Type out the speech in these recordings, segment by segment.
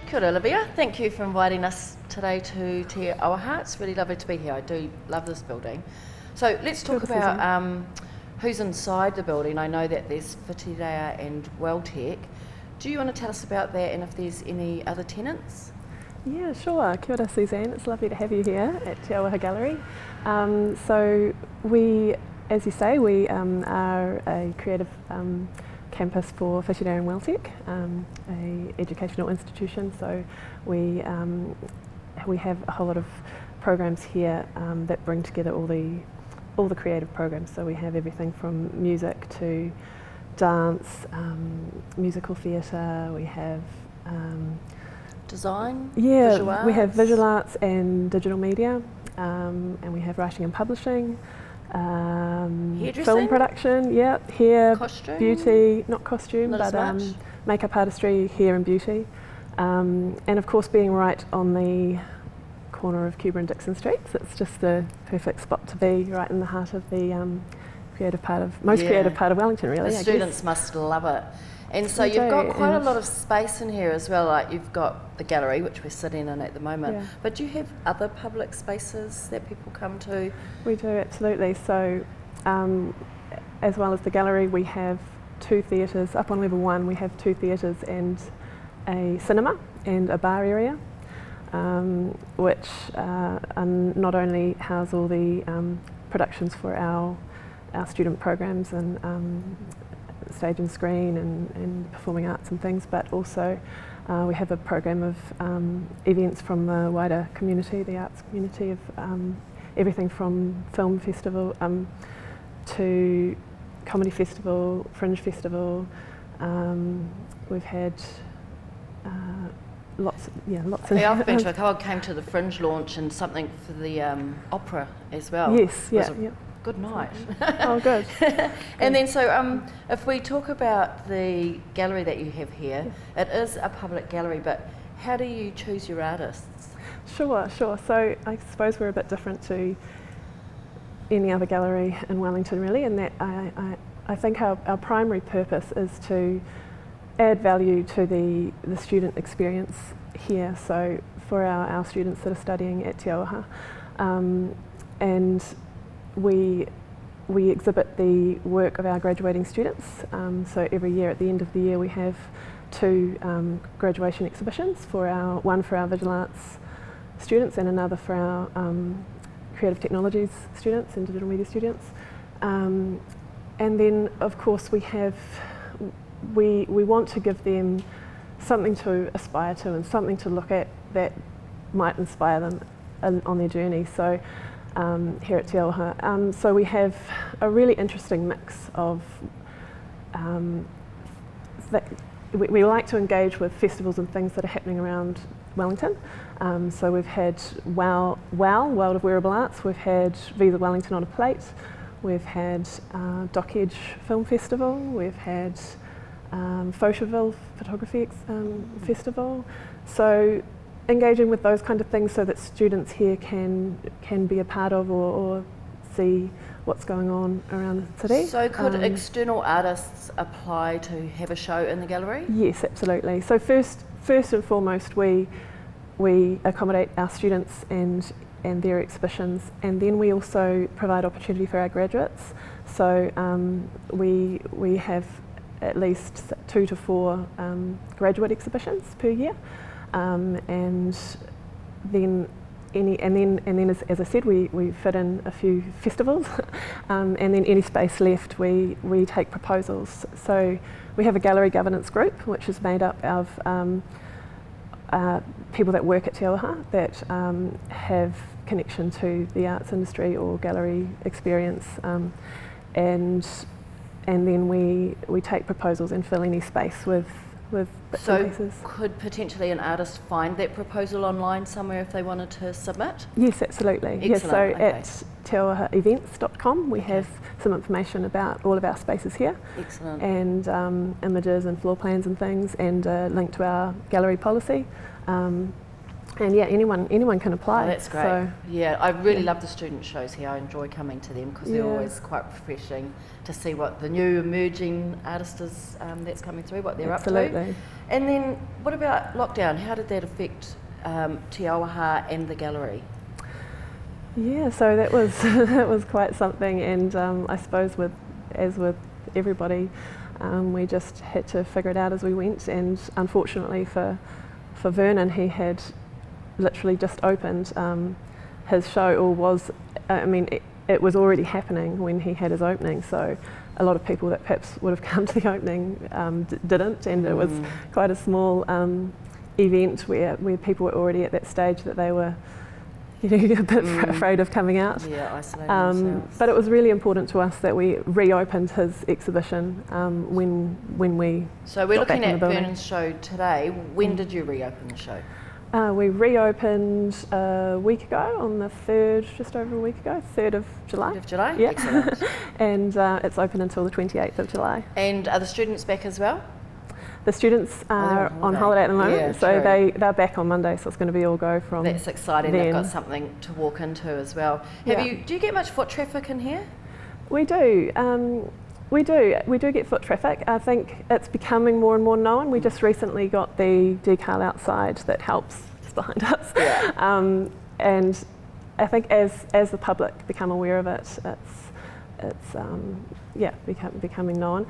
Kia ora, Olivia. Thank you for inviting us today to Te Auaha. It's really lovely to be here. I do love this building. So let's talk about who's inside the building. I know that there's Whitireia and Welltech. Do you want to tell us about that and if there's any other tenants? Yeah, sure. Kia ora, Suzanne. It's lovely to have you here at Te Auaha Gallery. So we, as you say, we are a creative campus for Whitireia and Welltech, a educational institution. So we have a whole lot of programs here that bring together all the creative programs. So we have everything from music to dance, musical theatre. We have design. Yeah, visual arts. We have visual arts and digital media, and we have writing and publishing. Film production, yeah, hair, costume? beauty, not costume, not but makeup artistry, hair and beauty. And of course being right on the corner of Cuba and Dixon Streets, it's just the perfect spot to be, right in the heart of the creative part of Wellington, really. The students must love it. And so you've got quite a lot of space in here as well, like you've got the gallery, which we're sitting in at the moment, but do you have other public spaces that people come to? We do, absolutely. So as well as the gallery, we have two theatres. Up on level 1 we have two theatres and a cinema and a bar area, which not only house all the productions for our student programs and stage and screen and performing arts and things, but also we have a program of events from the wider community, the arts community, of everything from film festival to comedy festival, fringe festival. We've had lots. I've been to I came to the Fringe launch and something for the opera as well. Yes, yeah. Good night. Oh, good. And then so if we talk about the gallery that you have here, it is a public gallery, but how do you choose your artists? Sure. So I suppose we're a bit different to any other gallery in Wellington, really, in that I think our primary purpose is to add value to the student experience here. So for our students that are studying at Te Auaha, and we exhibit the work of our graduating students. So every year at the end of the year we have two graduation exhibitions, one for our visual arts students and another for our creative technologies students and digital media students. And then of course we want to give them something to aspire to and something to look at that might inspire them on their journey. So here at Te Auaha. So we have a really interesting mix of we like to engage with festivals and things that are happening around Wellington. So we've had World of Wearable Arts, we've had Visa Wellington on a Plate, we've had Dock Edge Film Festival, we've had Photaville Photography Festival. So engaging with those kind of things so that students here can be a part of or see what's going on around the city. So could external artists apply to have a show in the gallery? Yes, absolutely. So first and foremost we accommodate our students and their exhibitions, and then we also provide opportunity for our graduates. So we have at least 2 to 4 graduate exhibitions per year. And then as I said, we fit in a few festivals, and then any space left we take proposals. So we have a gallery governance group which is made up of people that work at Te Auaha that have connection to the arts industry or gallery experience, and then we take proposals and fill any space with bits and pieces. Could potentially an artist find that proposal online somewhere if they wanted to submit? Yes, absolutely. Excellent. Yes, so at teauahaevents.com we have some information about all of our spaces here. Excellent. And images and floor plans and things, and a link to our gallery policy. And yeah, anyone can apply. Oh, that's great. So, yeah, I really love the student shows here. I enjoy coming to them because they're always quite refreshing to see what the new emerging artist is that's coming through, what they're up to. And then what about lockdown? How did that affect Te Auaha and the gallery? Yeah, so that was that was quite something, and I suppose as with everybody, we just had to figure it out as we went. And unfortunately for Vernon, he had literally just opened his show, or was, it was already happening when he had his opening. So a lot of people that perhaps would have come to the opening didn't, and it was quite a small event where people were already at that stage that they were a bit afraid of coming out. Yeah, isolating themselves. But it was really important to us that we reopened his exhibition when we So we're got back looking in at the building. Vernon's show today. When did you reopen the show? We reopened a week ago, on the 3rd, just over a week ago, 3rd of July. 3rd of July? Yeah. Excellent. And it's open until the 28th of July. And are the students back as well? The students are on holiday at the moment, Yeah, so true. they're back on Monday, so it's going to be all go from That's exciting. then. They've got something to walk into as well. Do you get much foot traffic in here? We do. We do get foot traffic. I think it's becoming more and more known. We just recently got the decal outside that helps, just behind us. Yeah. And I think as the public become aware of it, it's becoming known.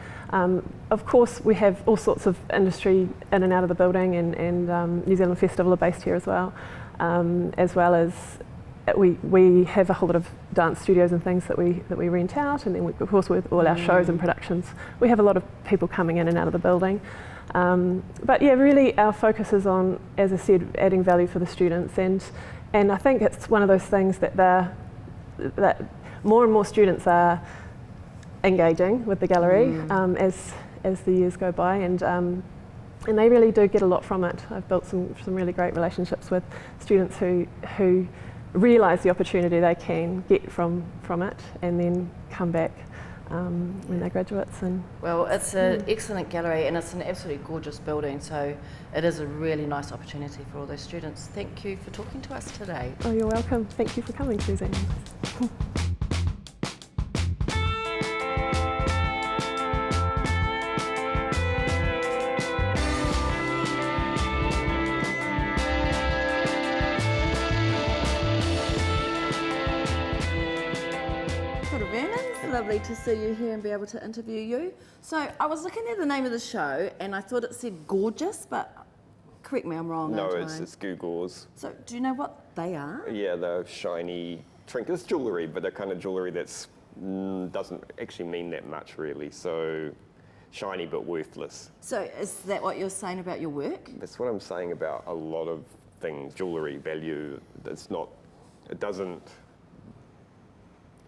Of course, we have all sorts of industry in and out of the building, and New Zealand Festival are based here as well as we have a whole lot of dance studios and things that we rent out, and then of course with all our shows and productions, we have a lot of people coming in and out of the building. But yeah, really our focus is on, as I said, adding value for the students, and I think it's one of those things that more and more students are engaging with the gallery as the years go by, and they really do get a lot from it. I've built some really great relationships with students who realise the opportunity they can get from it, and then come back when they're graduates. Well, it's an excellent gallery, and it's an absolutely gorgeous building, so it is a really nice opportunity for all those students. Thank you for talking to us today. Oh, you're welcome. Thank you for coming, Suzanne. Lovely to see you here and be able to interview you. So I was looking at the name of the show and I thought it said gorgeous, but correct me, I'm wrong. No, it's Gewgaws. So do you know what they are? Yeah, they're shiny trinkets, jewellery, but they're kind of jewellery that's doesn't actually mean that much really. So shiny but worthless. So is that what you're saying about your work? That's what I'm saying about a lot of things. Jewellery value. It doesn't.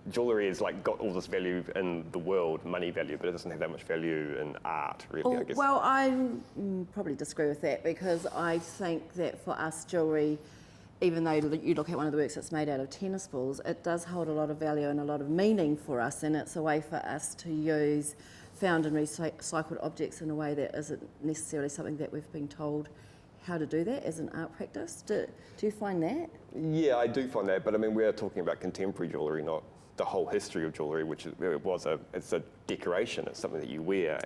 Jewellery has got all this value in the world, money value, but it doesn't have that much value in art, really, I guess. Well, I probably disagree with that, because I think that for us, jewellery, even though you look at one of the works that's made out of tennis balls, it does hold a lot of value and a lot of meaning for us, and it's a way for us to use found and recycled objects in a way that isn't necessarily something that we've been told how to do that as an art practice. Do you find that? Yeah, I do find that, but I mean, we're talking about contemporary jewellery, not the whole history of jewellery, it's a decoration, it's something that you wear,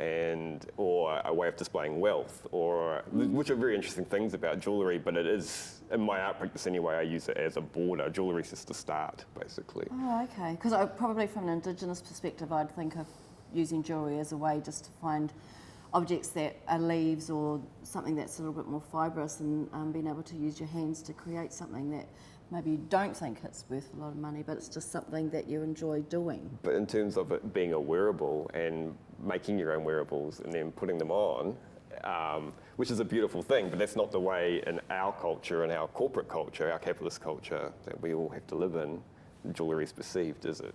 or a way of displaying wealth, which are very interesting things about jewellery, but it is, in my art practice anyway, I use it as a border. Jewellery's just a start, basically. Oh, okay. Because probably from an Indigenous perspective, I'd think of using jewellery as a way just to find objects that are leaves or something that's a little bit more fibrous, and being able to use your hands to create something that maybe you don't think it's worth a lot of money, but it's just something that you enjoy doing. But in terms of it being a wearable and making your own wearables and then putting them on, which is a beautiful thing, but that's not the way in our culture and our corporate culture, our capitalist culture that we all have to live in, jewellery is perceived, is it?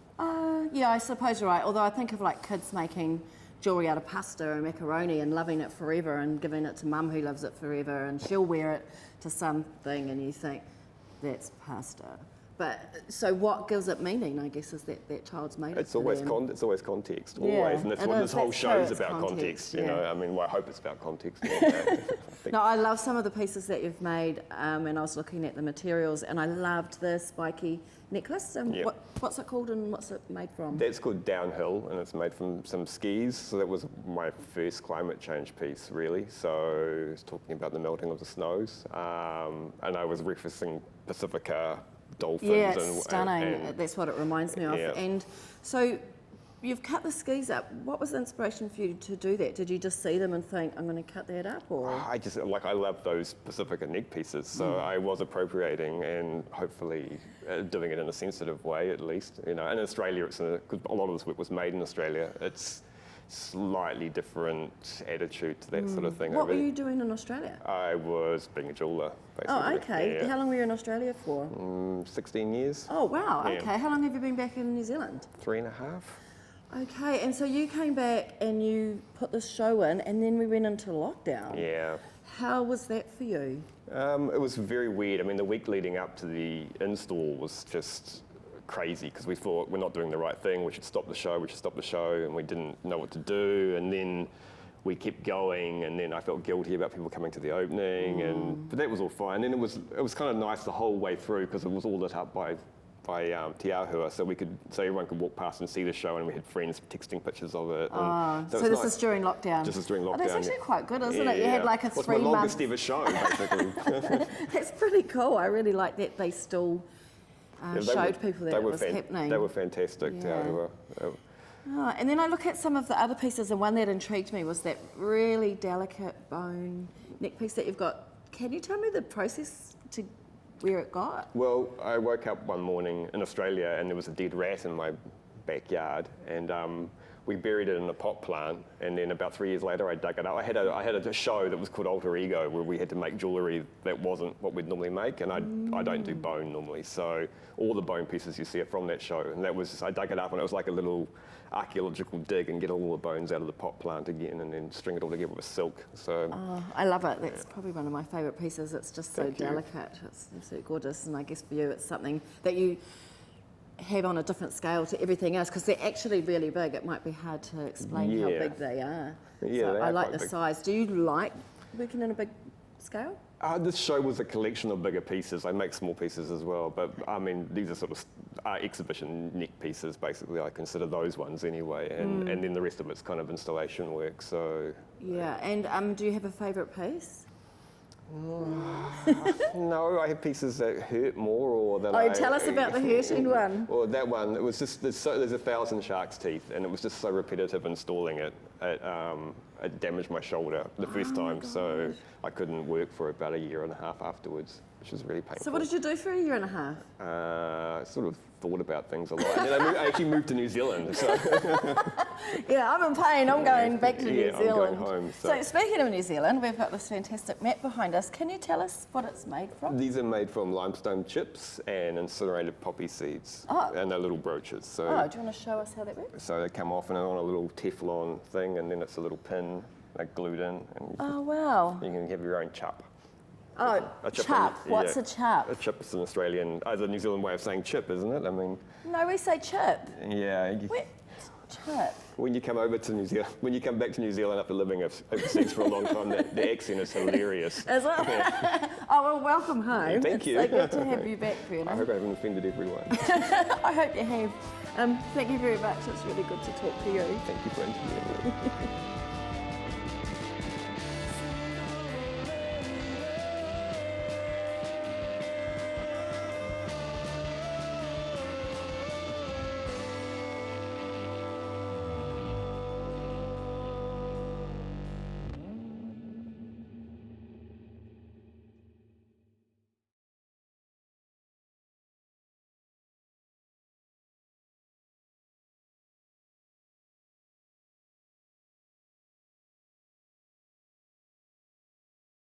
Yeah, I suppose you're right. Although I think of kids making jewellery out of pasta and macaroni and loving it forever and giving it to mum who loves it forever, and she'll wear it to something and you think, that's pasta. But so what gives it meaning, I guess, is that child's made it. It's always them. It's always context, Yeah, always, and that's it what is. this whole That's show true, is it's about. context, You yeah. know, I mean, well, I hope it's about context. No, I love some of the pieces that you've made, and I was looking at the materials, and I loved the spiky necklace. Yep. What's it called and what's it made from? That's called Downhill, and it's made from some skis. So that was my first climate change piece, really. So it's talking about the melting of the snows, and I was referencing Pacifica dolphins. Yeah, it's and, stunning. and- That's what it reminds me of. Yeah. And so you've cut the skis up. What was the inspiration for you to do that? Did you just see them and think, I'm going to cut that up? Or I just I love those Pacifica neck pieces, so I was appropriating and hopefully doing it in a sensitive way, at least. You know, in Australia, because a lot of this work was made in Australia. It's slightly different attitude to that sort of thing. what were you doing in Australia? I was being a jeweller, basically. Oh, okay. Yeah. How long were you in Australia for? 16 years, Oh, wow. Yeah. Okay. How long have you been back in New Zealand? 3.5. Okay. And so you came back and you put this show in, and then we went into lockdown. Yeah. How was that for you? It was very weird. I mean, the week leading up to the install was just crazy because we thought we're not doing the right thing. We should stop the show. And we didn't know what to do. And then we kept going. And then I felt guilty about people coming to the opening. But that was all fine. And it was kind of nice the whole way through because it was all lit up by Te Auaha, so everyone could walk past and see the show, and we had friends texting pictures of it. And So it's this nice. is during lockdown. This is during Oh, lockdown. that's actually yeah. quite good, isn't Yeah, it? You had yeah. like a Well, it's 3 my month. longest ever show, basically. That's pretty cool. I really like that they still Yeah, they showed were- people that they it were was fan- happening. They were fantastic. Te Yeah. Auaha. Oh, and then I look at some of the other pieces, and one that intrigued me was that really delicate bone neck piece that you've got. Can you tell me the process to where it got? Well, I woke up one morning in Australia and there was a dead rat in my backyard, and we buried it in a pot plant. And then about 3 years later, I dug it up. I had a show that was called Alter Ego, where we had to make jewellery that wasn't what we'd normally make, and I don't do bone normally, so all the bone pieces you see are from that show. And that was I dug it up, and it was like a little archaeological dig and get all the bones out of the pot plant again, and then string it all together with silk. So. Oh, I love it. That's probably one of my favourite pieces. It's just so Thank you. delicate. It's absolutely gorgeous. And I guess for you, it's something that you have on a different scale to everything else because they're actually really big. It might be hard to explain how Yeah. big they are. Yeah, So they I are like quite the big. size. Do you like working in a big scale? This show was a collection of bigger pieces. I make small pieces as well, but I mean, these are sort of exhibition neck pieces, basically. I consider those ones anyway, and then the rest of it's kind of installation work. So Yeah. And do you have a favourite piece? no, I have pieces that hurt more, or that. Oh, tell us about the hurting one. Or that one. It was just there's 1,000 shark's teeth, and it was just so repetitive installing it. It damaged my shoulder the first time, so I couldn't work for about 1.5 years afterwards, which was really painful. So what did you do for 1.5 years? I sort of thought about things a lot, and then I actually moved to New Zealand. So. Yeah, I'm in pain. I'm going back to New Yeah, I'm Zealand. going home, So so- speaking of New Zealand, we've got this fantastic map behind us. Can you tell us what it's made from? These are made from limestone chips and incinerated poppy seeds, Oh. and they're little brooches. So, Oh, do you want to show us how that works? so they come off and on a little Teflon thing, and then it's a little pin, like glued in, and Oh, wow. you can have your own chup. Oh, A chip chup. in- What's yeah. a chup? A chip is an Australian, a New Zealand way of saying chip, isn't it? I mean, No, we say chip. yeah. What? Chip. When you come over to New Zealand, when you come back to New Zealand after living overseas for a long time, the accent is hilarious. Is it? Oh, well, welcome home. Thank you. It's so good to have you back, I Vernon. hope I haven't offended everyone. I hope you have. Thank you very much. It's really good to talk to you. Thank you for interviewing me.